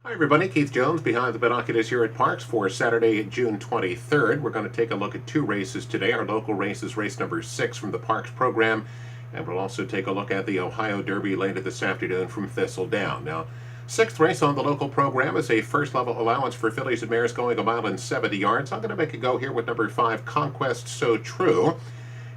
Hi everybody, Keith Jones behind the binoculars here at Parx for Saturday, June 23rd. We're going to take a look at two races today. Our local race is race number 6 from the Parx program, and we'll also take a look at the Ohio Derby later this afternoon from Thistledown. Now, sixth race on the local program is a first level allowance for fillies and mares going a mile and 70 yards. I'm going to make a go here with number 5, Conquest So True.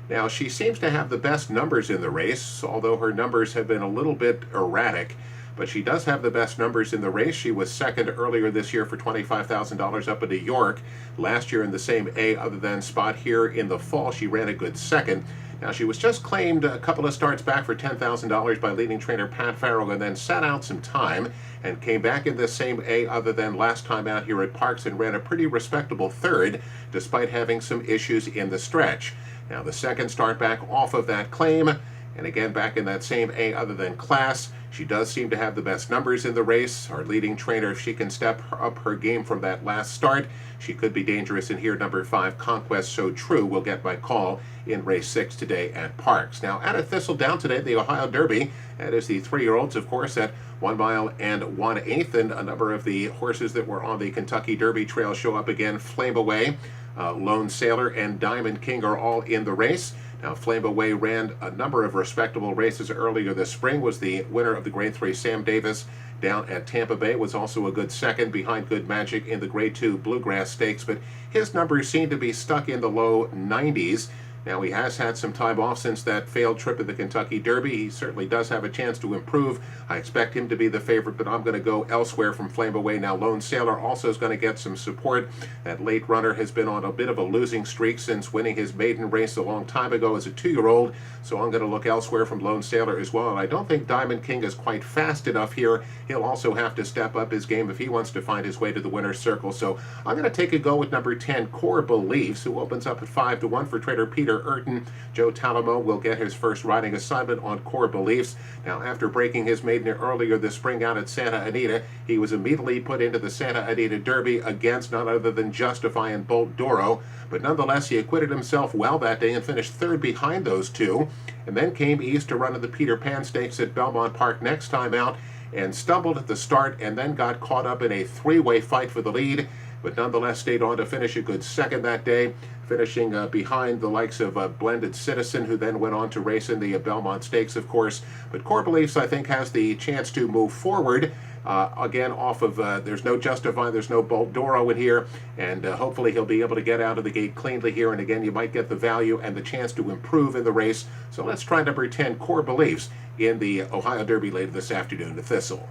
Now, she seems to have the best numbers in the race, although her numbers have been a little bit erratic. But she does have the best numbers in the race. She was second earlier this year for $25,000 up in New York. Last year in the same A other than spot here in the fall, she ran a good second. Now, she was just claimed a couple of starts back for $10,000 by leading trainer Pat Farrell, and then sat out some time and came back in the same A other than last time out here at Parx and ran a pretty respectable third despite having some issues in the stretch. Now, the second start back off of that claim, and again back in that same A other than class. She does seem to have the best numbers in the race. Our leading trainer, if she can step up her game from that last start, she could be dangerous in here. Number 5, Conquest So True, will get my call in race 6 today at Parx. Now, at a Thistledown today, the Ohio Derby. That is the 3-year-olds, of course, at 1 mile and 1/8. And a number of the horses that were on the Kentucky Derby trail show up again. Flame Away, Lone Sailor, and Diamond King are all in the race. Now, Flame Away ran a number of respectable races earlier this spring, was the winner of the Grade 3 Sam Davis down at Tampa Bay, was also a good second behind Good Magic in the Grade 2 Bluegrass Stakes, but his numbers seem to be stuck in the low 90s. Now, he has had some time off since that failed trip at the Kentucky Derby. He certainly does have a chance to improve. I expect him to be the favorite, but I'm going to go elsewhere from Flame Away. Now, Lone Sailor also is going to get some support. That late runner has been on a bit of a losing streak since winning his maiden race a long time ago as a 2-year-old, so I'm going to look elsewhere from Lone Sailor as well. And I don't think Diamond King is quite fast enough here. He'll also have to step up his game if he wants to find his way to the winner's circle. So I'm going to take a go with number 10, Core Beliefs, who opens up at 5-1 for trader Peter Urton. Joe Talamo will get his first riding assignment on Core Beliefs. Now, after breaking his maiden earlier this spring out at Santa Anita, he was immediately put into the Santa Anita Derby against none other than Justify and Bolt Doro. But nonetheless, he acquitted himself well that day and finished third behind those two. And then came east to run at the Peter Pan Stakes at Belmont Park next time out, and stumbled at the start and then got caught up in a 3-way fight for the lead, but nonetheless stayed on to finish a good second that day, finishing behind the likes of Blended Citizen, who then went on to race in the Belmont Stakes, of course. But Core Beliefs, I think, has the chance to move forward. Again, off of, there's no Justify, there's no Bolt Doro in here, and hopefully he'll be able to get out of the gate cleanly here, and again, you might get the value and the chance to improve in the race. So let's try number 10, Core Beliefs, in the Ohio Derby later this afternoon to Thistle.